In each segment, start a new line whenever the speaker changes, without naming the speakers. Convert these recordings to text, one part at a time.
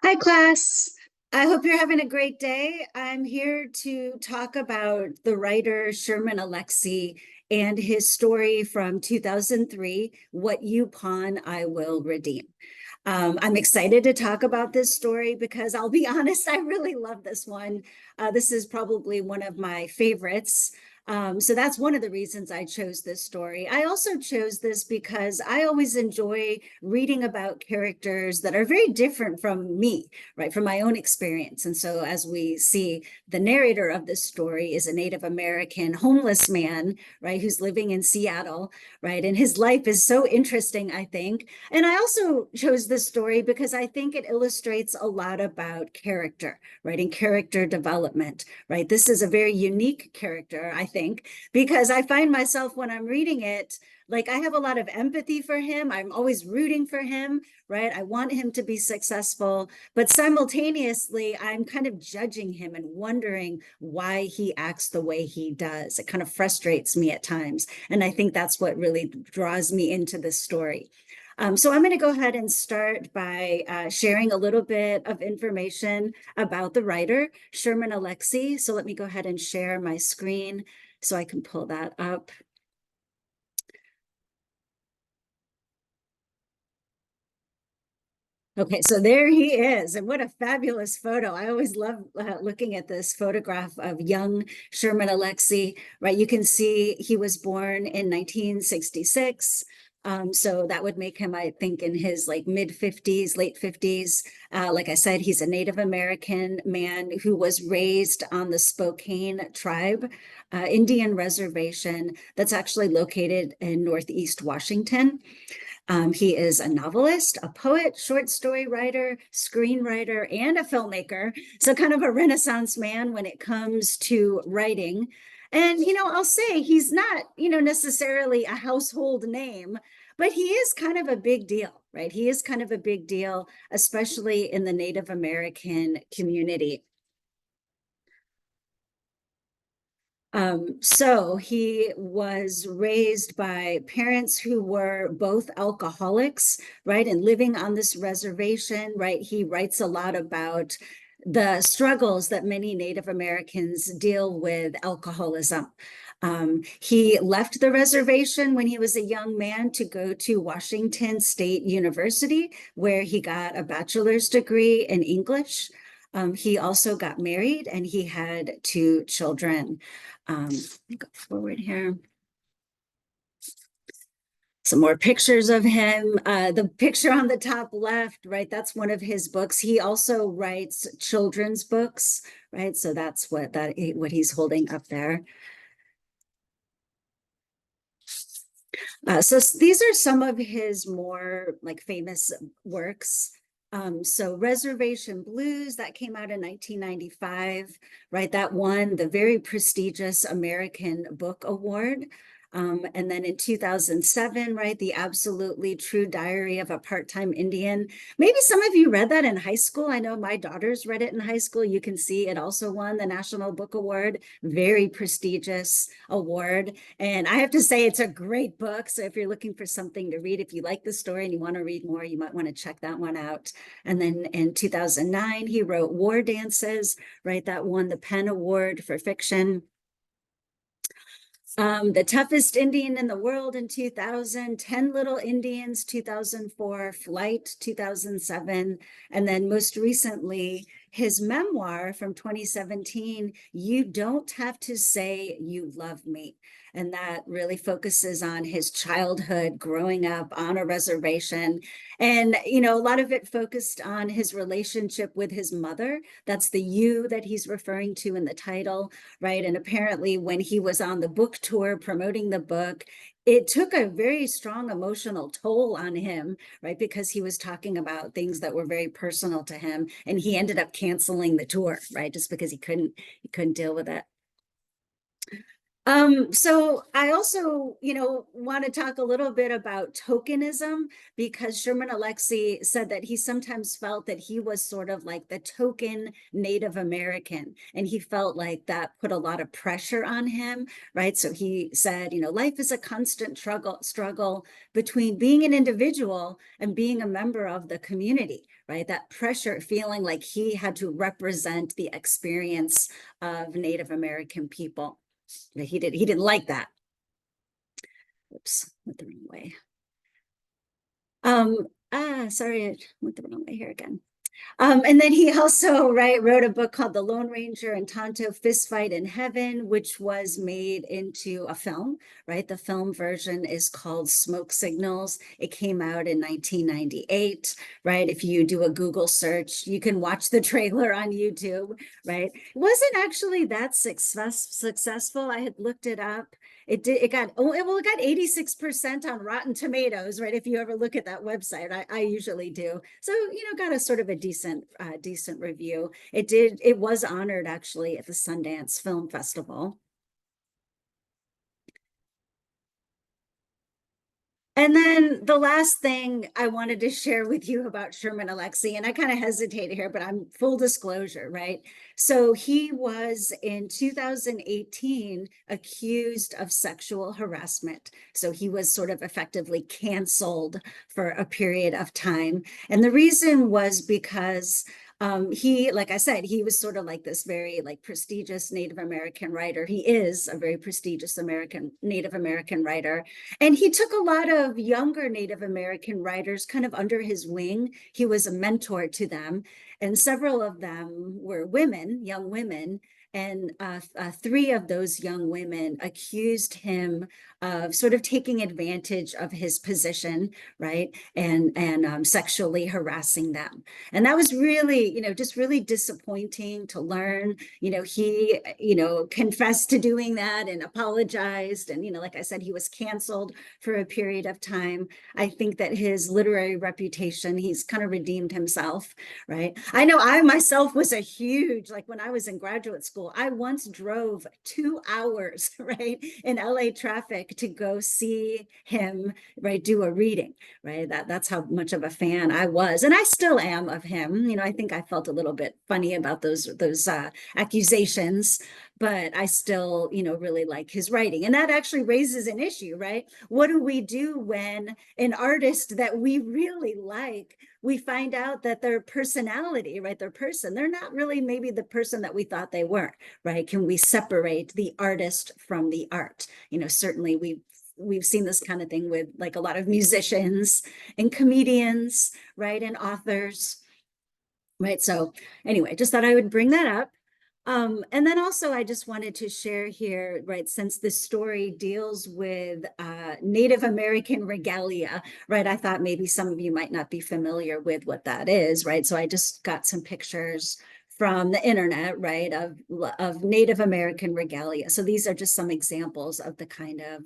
Hi, class. I hope you're having a great day. I'm here to talk about the writer Sherman Alexie and his story from 2003, What You Pawn, I Will Redeem. I'm excited to talk about this story because I'll be honest, I really love this one. This is probably one of my favorites. So that's one of the reasons I chose this story. I also chose this because I always enjoy reading about characters that are very different from me, right, from my own experience. And so as we see, the narrator of this story is a Native American homeless man, right, who's living in Seattle, right? And his life is so interesting, I think. And I also chose this story because I think it illustrates a lot about character, right, and character development, right? This is a very unique character, I think, because I find myself when I'm reading it, like I have a lot of empathy for him. I'm always rooting for him, right? I want him to be successful, but simultaneously, I'm kind of judging him and wondering why he acts the way he does. It kind of frustrates me at times. And I think that's what really draws me into this story. So I'm going to go ahead and start by sharing a little bit of information about the writer, Sherman Alexie. So let me go ahead and share my screen so I can pull that up. Okay, so there he is, and what a fabulous photo. I always love looking at this photograph of young Sherman Alexie, right? You can see he was born in 1966. So that would make him, I think, in his like mid 50s, late 50s. Like I said, he's a Native American man who was raised on the Spokane tribe Indian reservation that's actually located in Northeast Washington. He is a novelist, a poet, short story writer, screenwriter, and a filmmaker. So, kind of a Renaissance man when it comes to writing. And, I'll say he's not, necessarily a household name, but he is kind of a big deal, right? He is kind of a big deal, especially in the Native American community. So he was raised by parents who were both alcoholics, right? And living on this reservation, right? He writes a lot about the struggles that many Native Americans deal with alcoholism. He left the reservation when he was a young man to go to Washington State University, where he got a bachelor's degree in English. He also got married and he had two children. Let me go forward here. Some more pictures of him. The picture on the top left, right? That's one of his books. He also writes children's books, right? So that's what he's holding up there. So these are some of his more like famous works. So Reservation Blues, that came out in 1995, right? That won the very prestigious American Book Award. And then in 2007, right, The Absolutely True Diary of a Part-Time Indian. Maybe some of you read that in high school. I know my daughters read it in high school. You can see it also won the National Book Award, very prestigious award. And I have to say, it's a great book. So if you're looking for something to read, if you like the story and you want to read more, you might want to check that one out. And then in 2009, he wrote War Dances, right? That won the Penn Award for fiction. The Toughest Indian in the World in 2000, 10 Little Indians 2004, Flight 2007, and then most recently, his memoir from 2017, You Don't Have to Say You Love Me. And that really focuses on his childhood growing up on a reservation. And, a lot of it focused on his relationship with his mother. That's the you that he's referring to in the title, right? And apparently, when he was on the book tour promoting the book, it took a very strong emotional toll on him, right? Because he was talking about things that were very personal to him, and he ended up canceling the tour, right? Just because he couldn't deal with it. So I also, want to talk a little bit about tokenism because Sherman Alexie said that he sometimes felt that he was sort of like the token Native American, and he felt like that put a lot of pressure on him, right? So he said, life is a constant struggle between being an individual and being a member of the community, right? That pressure, feeling like he had to represent the experience of Native American people. He didn't like that. Oops, went the wrong way. Sorry, I went the wrong way here again. And then he also, right, wrote a book called The Lone Ranger and Tonto Fist Fight in Heaven, which was made into a film, right? The film version is called Smoke Signals. It came out in 1998, right? If you do a Google search, you can watch the trailer on YouTube, right? It wasn't actually that successful. I had looked it up. It got 86% on Rotten Tomatoes, right? If you ever look at that website, I usually do. So, got a sort of a decent review. It was honored actually at the Sundance Film Festival. And then the last thing I wanted to share with you about Sherman Alexie, and I kind of hesitate here, but I'm full disclosure, right? So he was in 2018 accused of sexual harassment. So he was sort of effectively canceled for a period of time. And the reason was because he, like I said, he was sort of like this very like prestigious Native American writer. He is a very prestigious Native American writer, and he took a lot of younger Native American writers kind of under his wing. He was a mentor to them, and several of them were women, young women. And three of those young women accused him of sort of taking advantage of his position, right, and sexually harassing them. And that was really, just really disappointing to learn. He, confessed to doing that and apologized. And, like I said, he was canceled for a period of time. I think that his literary reputation, he's kind of redeemed himself, right? I know I myself was a huge, like when I was in graduate school, I once drove 2 hours, right, in LA traffic to go see him, right, do a reading, right? That's how much of a fan I was, and I still am of him. I think I felt a little bit funny about those accusations, but I still, really like his writing. And that actually raises an issue, right? What do we do when an artist that we really like, we find out that their personality, right, their person, they're not really maybe the person that we thought they were, right? Can we separate the artist from the art? Certainly we've seen this kind of thing with like a lot of musicians and comedians, right, and authors, right? So anyway, just thought I would bring that up. And then also I just wanted to share here, right, since this story deals with Native American regalia, right, I thought maybe some of you might not be familiar with what that is, right? So I just got some pictures from the internet, right, of Native American regalia. So these are just some examples of the kind of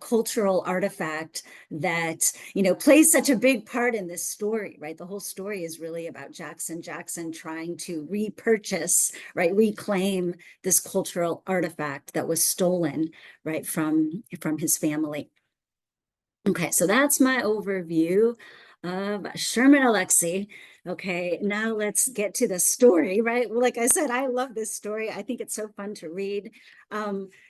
cultural artifact that, plays such a big part in this story, right? The whole story is really about Jackson trying to repurchase, right, reclaim this cultural artifact that was stolen, right, from his family. Okay, so that's my overview of Sherman Alexie. Okay, now let's get to the story, right? Well, like I said, I love this story. I think it's so fun to read.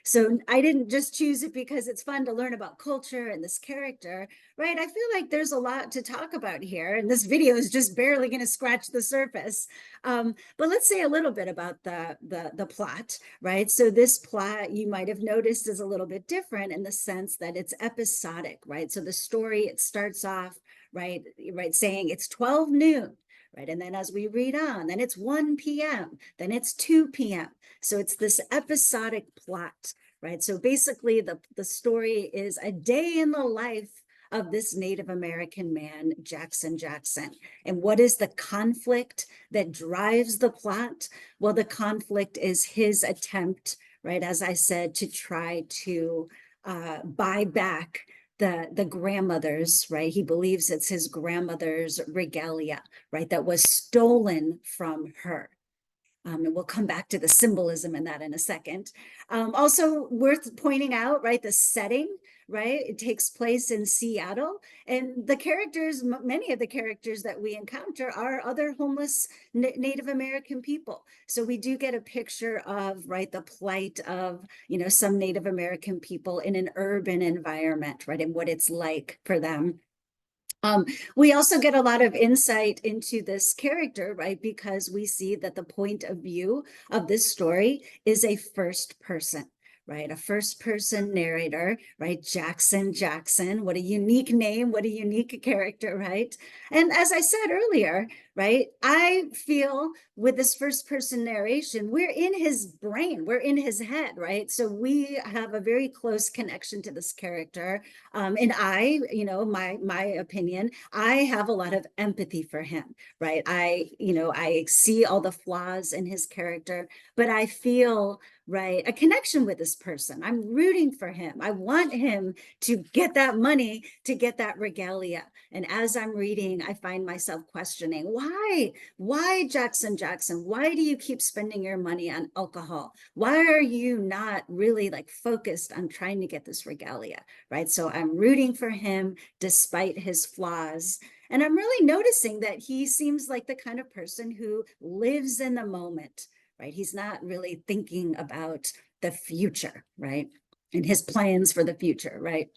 So I didn't just choose it because it's fun to learn about culture and this character, right? I feel like there's a lot to talk about here, and this video is just barely going to scratch the surface. But let's say a little bit about the plot, right? So this plot, you might have noticed, is a little bit different in the sense that it's episodic, right? So the story, it starts off, right, saying it's 12 noon, right? And then as we read on, then it's 1 p.m., then it's 2 p.m. So it's this episodic plot, right? So basically the story is a day in the life of this Native American man, Jackson. And what is the conflict that drives the plot? Well, the conflict is his attempt, right, as I said, to try to buy back the grandmother's, right? He believes it's his grandmother's regalia, right, that was stolen from her. And we'll come back to the symbolism in that in a second. Also worth pointing out, right, the setting, right? It takes place in Seattle, and the characters, many of the characters that we encounter are other homeless Native American people. So we do get a picture of, right, the plight of, some Native American people in an urban environment, right, and what it's like for them. Um, we also get a lot of insight into this character, right? Because we see that the point of view of this story is a first person, right? A first person narrator, right? Jackson, what a unique name, what a unique character, right? And as I said earlier, right, I feel with this first person narration, we're in his brain, we're in his head, right? So we have a very close connection to this character. And I, my opinion, I have a lot of empathy for him, right? I see all the flaws in his character, but I feel, right, a connection with this person. I'm rooting for him. I want him to get that money, to get that regalia. And as I'm reading, I find myself questioning, why Jackson, why do you keep spending your money on alcohol? Why are you not really like focused on trying to get this regalia? Right? So I'm rooting for him despite his flaws. And I'm really noticing that he seems like the kind of person who lives in the moment, right? He's not really thinking about the future, right? And his plans for the future, right?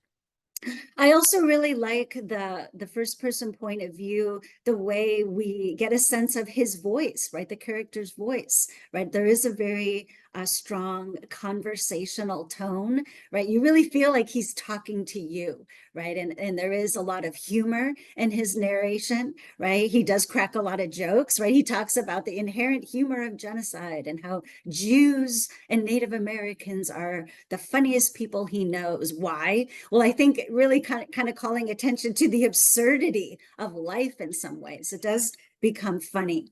I also really like the first person point of view, the way we get a sense of his voice, right? The character's voice, right? There is a very strong conversational tone, right? You really feel like he's talking to you, right? And there is a lot of humor in his narration, right? He does crack a lot of jokes, right? He talks about the inherent humor of genocide and how Jews and Native Americans are the funniest people he knows. Why? Well, I think really kind of calling attention to the absurdity of life in some ways. It does become funny.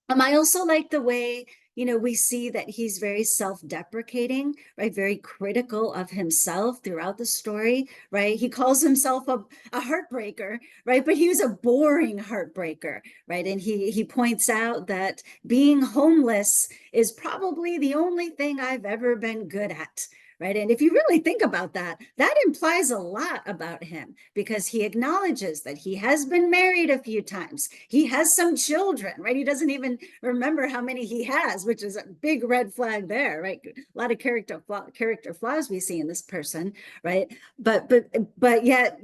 I also like the way, we see that he's very self-deprecating, right? Very critical of himself throughout the story, right? He calls himself a heartbreaker, right? But he was a boring heartbreaker, right? And he points out that being homeless is probably the only thing I've ever been good at, right? And if you really think about that, that implies a lot about him because he acknowledges that he has been married a few times. He has some children, right? He doesn't even remember how many he has, which is a big red flag there, right? A lot of character flaws we see in this person, right? But yet,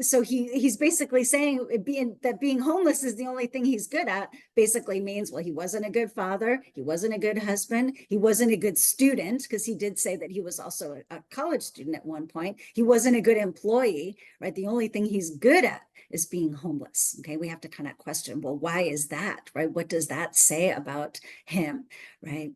so he's basically saying being homeless is the only thing he's good at. Basically means, well, he wasn't a good father, he wasn't a good husband, he wasn't a good student, because he did say that he was also a college student at one point. He wasn't a good employee, right? The only thing he's good at is being homeless. Okay, we have to kind of question, well, why is that, right? What does that say about him, right?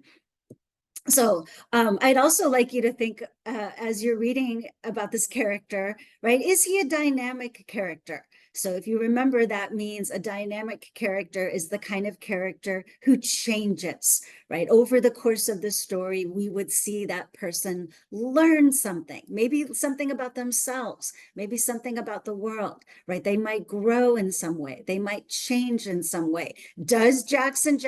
So I'd also like you to think as you're reading about this character, right? Is he a dynamic character? So if you remember, that means a dynamic character is the kind of character who changes, right? Over the course of the story, we would see that person learn something, maybe something about themselves, maybe something about the world, right? They might grow in some way. They might change in some way. Does Jackson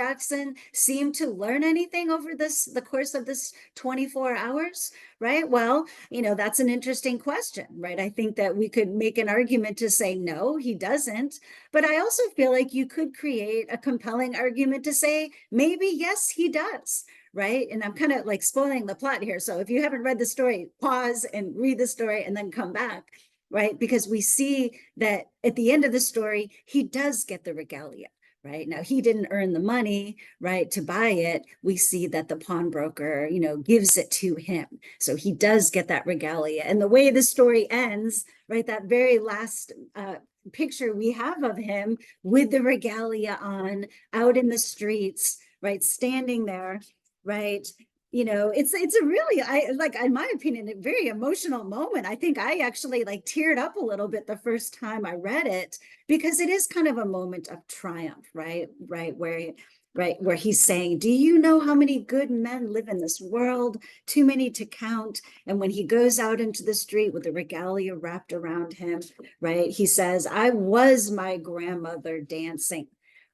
seem to learn anything over the course of this 24 hours, right? Well, that's an interesting question, right? I think that we could make an argument to say no, he doesn't, but I also feel like you could create a compelling argument to say maybe yes, he does, right? And I'm kind of like spoiling the plot here, so if you haven't read the story, pause and read the story and then come back, right? Because we see that at the end of the story, he does get the regalia. Right now, he didn't earn the money, right, to buy it. We see that the pawnbroker, gives it to him. So he does get that regalia. And the way the story ends, right, that very last picture we have of him with the regalia on, out in the streets, right, standing there, right, it's a really, I like, in my opinion, a very emotional moment. I think I actually like teared up a little bit the first time I read it, because it is kind of a moment of triumph, right, where he's saying, do you know how many good men live in this world? Too many to count. And when he goes out into the street with the regalia wrapped around him, right, he says, I was my grandmother dancing,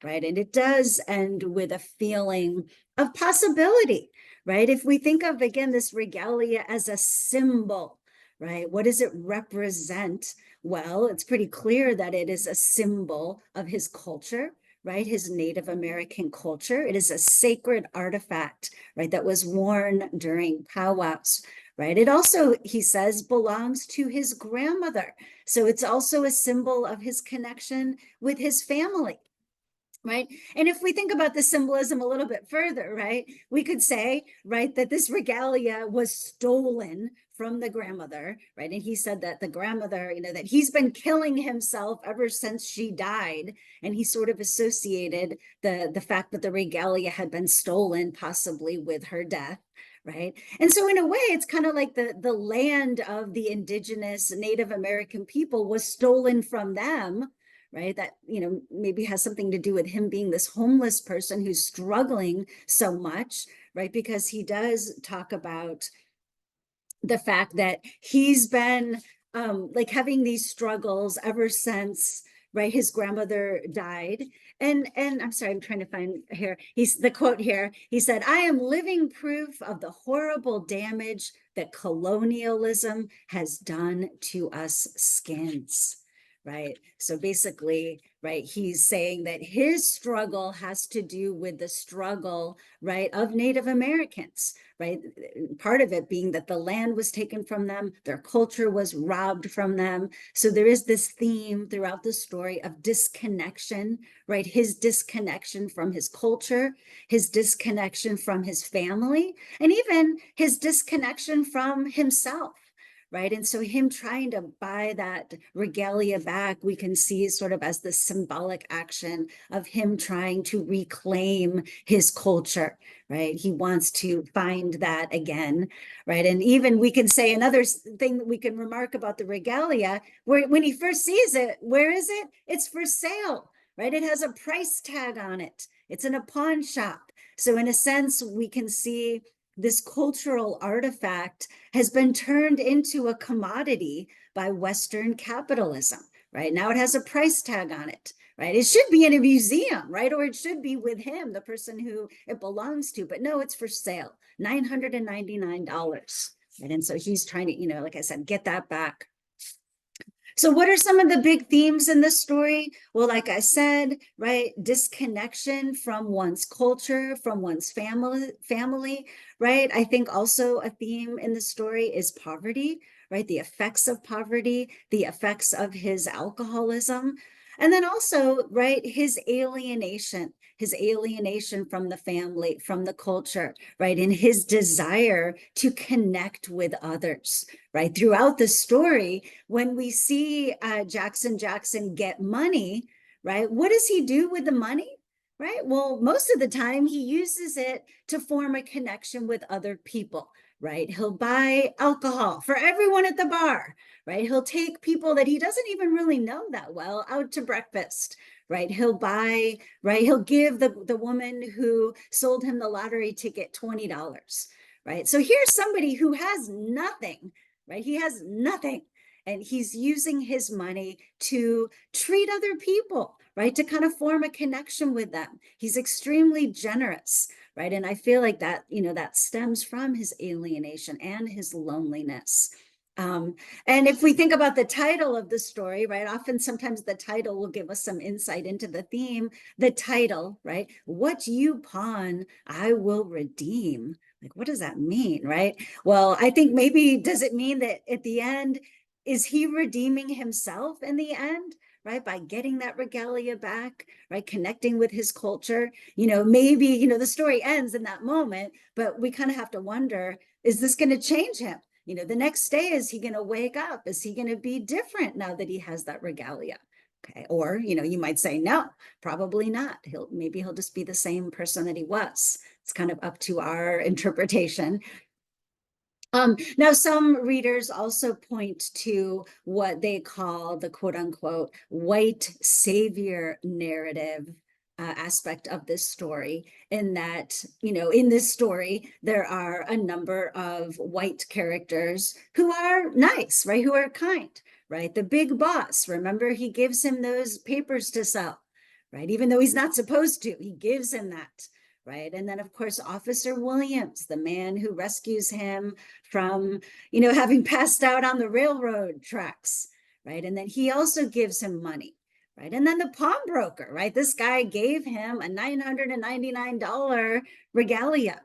right? And it does end with a feeling of possibility, right? If we think of, again, this regalia as a symbol, right? What does it represent? Well, it's pretty clear that it is a symbol of his culture, right? His Native American culture. It is a sacred artifact, right? That was worn during powwows, right? It also, he says, belongs to his grandmother. So it's also a symbol of his connection with his family, right? And if we think about the symbolism a little bit further, right, we could say, right, that this regalia was stolen from the grandmother, right? And he said that the grandmother, that he's been killing himself ever since she died. And he sort of associated the fact that the regalia had been stolen possibly with her death. Right. And so in a way, it's kind of like the land of the indigenous Native American people was stolen from them, right? That, maybe has something to do with him being this homeless person who's struggling so much, right? Because he does talk about the fact that he's been like having these struggles ever since, right, his grandmother died. And I'm sorry, I'm trying to find here, he's the quote here, he said, "I am living proof of the horrible damage that colonialism has done to us skins," right? So basically, right, he's saying that his struggle has to do with the struggle, right, of Native Americans, right? Part of it being that the land was taken from them, their culture was robbed from them. So there is this theme throughout the story of disconnection, right? His disconnection from his culture, his disconnection from his family, and even his disconnection from himself, right? And so him trying to buy that regalia back, we can see sort of as the symbolic action of him trying to reclaim his culture, right? He wants to find that again, right? And even we can say another thing that we can remark about the regalia, where when he first sees it, where is it? It's for sale, right? It has a price tag on it. It's in a pawn shop. So in a sense, we can see this cultural artifact has been turned into a commodity by Western capitalism, right? Now it has a price tag on it, right? It should be in a museum, right? Or it should be with him, the person who it belongs to, but no, it's for sale, $999. Right? And so he's trying to, like I said, get that back. So what are some of the big themes in this story? Well, like I said, right, disconnection from one's culture, from one's family, right? I think also a theme in the story is poverty, right? The effects of poverty, the effects of his alcoholism, and then also, right, his alienation from the family, from the culture, right? And his desire to connect with others, right? Throughout the story, when we see Jackson get money, right? What does he do with the money? Right. Well, most of the time he uses it to form a connection with other people, right? He'll buy alcohol for everyone at the bar, right? He'll take people that he doesn't even really know that well out to breakfast, right? He'll buy, right? He'll give the woman who sold him the lottery ticket $20, right? So here's somebody who has nothing, right? He has nothing. And he's using his money to treat other people, right? To kind of form a connection with them. He's extremely generous, right? And I feel like that, that stems from his alienation and his loneliness. Um, and if we think about the title of the story, right, often sometimes the title will give us some insight into the theme. The title, right, "What you pawn, I will redeem." Like, what does that mean, right? Well, I think maybe, does it mean that at the end, is he redeeming himself in the end, right? By getting that regalia back, right? Connecting with his culture. Maybe, the story ends in that moment, but we kind of have to wonder, is this going to change him? The next day, is he going to wake up? Is he going to be different now that he has that regalia? Okay. Or, you might say, no, probably not. Maybe he'll just be the same person that he was. It's kind of up to our interpretation. Now, some readers also point to what they call the quote unquote white savior narrative aspect of this story, in that, in this story, there are a number of white characters who are nice, right? Who are kind, right? The big boss, remember, he gives him those papers to sell, right? Even though he's not supposed to, he gives him that, right? And then, of course, Officer Williams, the man who rescues him from, having passed out on the railroad tracks, right? And then he also gives him money, right? And then the pawnbroker, right? This guy gave him a $999 regalia,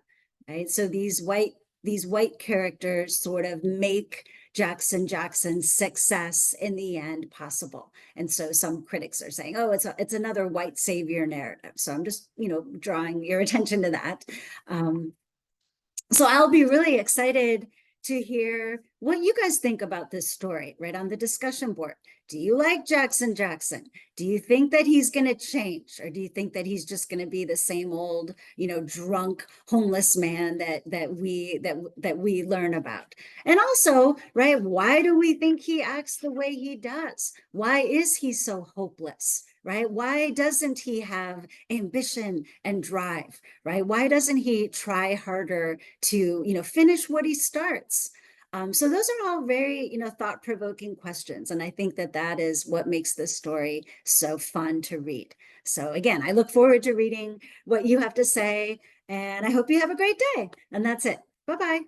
right? So these white characters sort of make Jackson's success in the end possible. And so some critics are saying, oh, it's another white savior narrative. So I'm just, drawing your attention to that. Um, so I'll be really excited to hear what you guys think about this story right on the discussion board. Do you like Jackson Jackson? Do you think that he's going to change, or do you think that he's just going to be the same old, drunk homeless man that we learn about? And also, right, why do we think he acts the way he does? Why is he so hopeless? Right? Why doesn't he have ambition and drive? Right? Why doesn't he try harder to, finish what he starts? So those are all very, thought-provoking questions. And I think that that is what makes this story so fun to read. So again, I look forward to reading what you have to say, and I hope you have a great day. And that's it. Bye-bye.